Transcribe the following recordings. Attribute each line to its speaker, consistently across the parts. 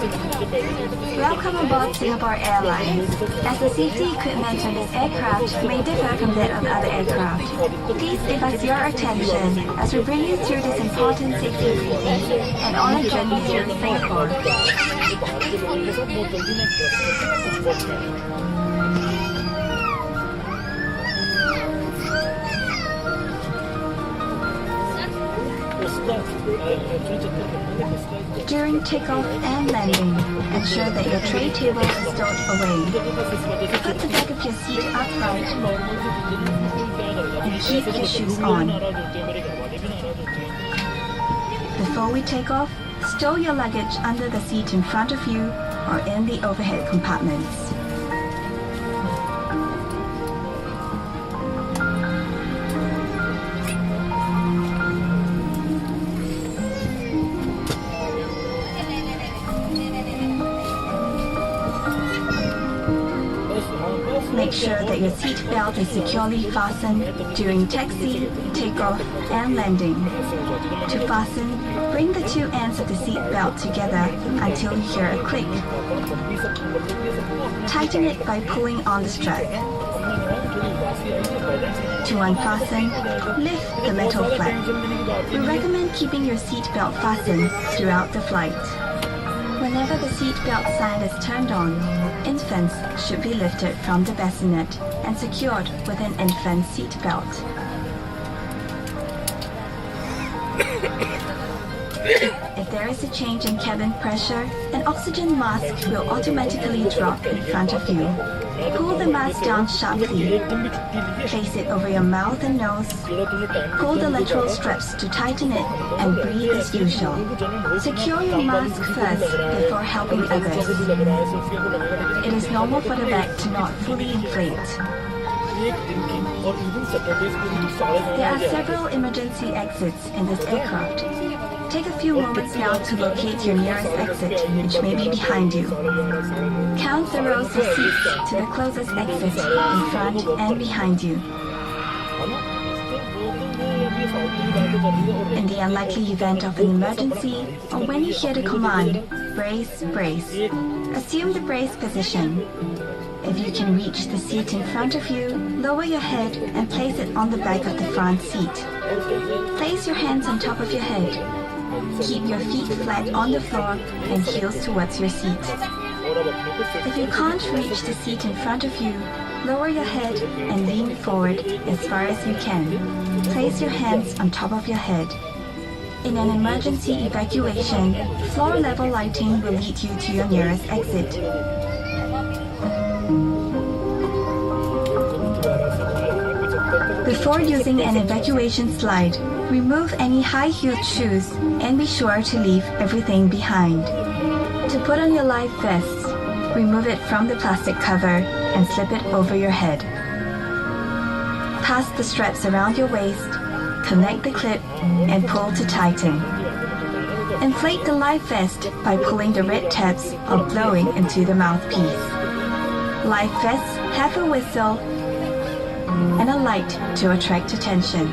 Speaker 1: Welcome aboard Singapore Airlines. As the safety equipment on this aircraft may differ from that of other aircraft, please give us your attention as we bring you through this important safety briefing and on a journey through Singapore. During takeoff and landing, ensure that your tray table is stowed away. Put the back of your seat upright and keep your shoes on. Before we take off, stow your luggage under the seat in front of you or in the overhead compartments. Make sure that your seat belt is securely fastened during taxi, takeoff, and landing. To fasten, bring the two ends of the seat belt together until you hear a click. Tighten it by pulling on the strap. To unfasten, lift the metal flap. We recommend keeping your seat belt fastened throughout the flight. Whenever the seat belt sign is turned on, infants should be lifted from the bassinet and secured with an infant seat belt. If there is a change in cabin pressure, an oxygen mask will automatically drop in front of you. Pull the mask down sharply. Place it over your mouth and nose. Pull the lateral straps to tighten it and breathe as usual. Secure your mask first before helping others. It is normal for the bag to not fully inflate. There are several emergency exits in this aircraft. Take a few moments now to locate your nearest exit, which may be behind you. Count the rows of seats to the closest exit in front and behind you. In the unlikely event of an emergency, or when you hear the command, brace, brace, assume the brace position. If you can reach the seat in front of you, lower your head and place it on the back of the front seat. Place your hands on top of your head. Keep your feet flat on the floor and heels towards your seat. If you can't reach the seat in front of you, lower your head and lean forward as far as you can. Place your hands on top of your head. In an emergency evacuation, floor level lighting will lead you to your nearest exit. Before using an evacuation slide, remove any high-heeled shoes and be sure to leave everything behind. To put on your life vest, remove it from the plastic cover and slip it over your head. Pass the straps around your waist, connect the clip, and pull to tighten. Inflate the life vest by pulling the red tabs or blowing into the mouthpiece. Life vests have a whistle and a light to attract attention.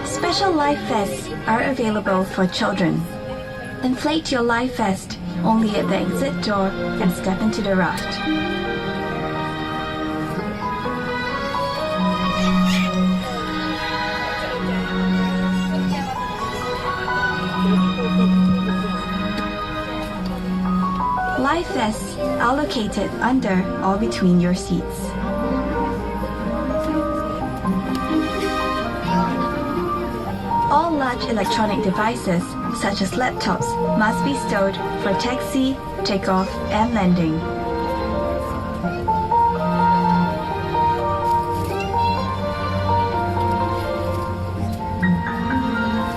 Speaker 1: Special life vests are available for children. Inflate your life vest only at the exit door and step into the raft. Life vests are located under or between your seats. All large electronic devices, such as laptops, must be stowed for taxi, takeoff, and landing.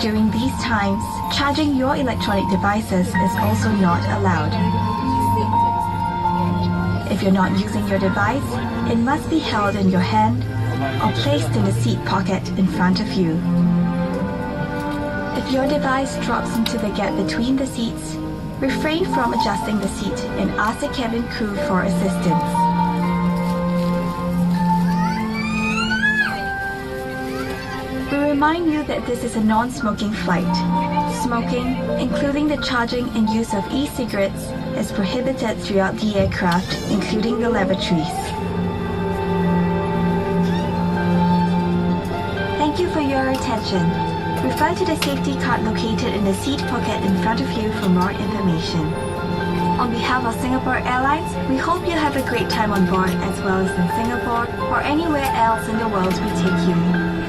Speaker 1: During these times, charging your electronic devices is also not allowed. If you're not using your device, it must be held in your hand or placed in the seat pocket in front of you. If your device drops into the gap between the seats, refrain from adjusting the seat and ask the cabin crew for assistance. We remind you that this is a non-smoking flight. Smoking, including the charging and use of e-cigarettes, is prohibited throughout the aircraft, including the lavatories. Thank you for your attention. Refer to the safety card located in the seat pocket in front of you for more information. On behalf of Singapore Airlines, we hope you have a great time on board as well as in Singapore or anywhere else in the world we take you.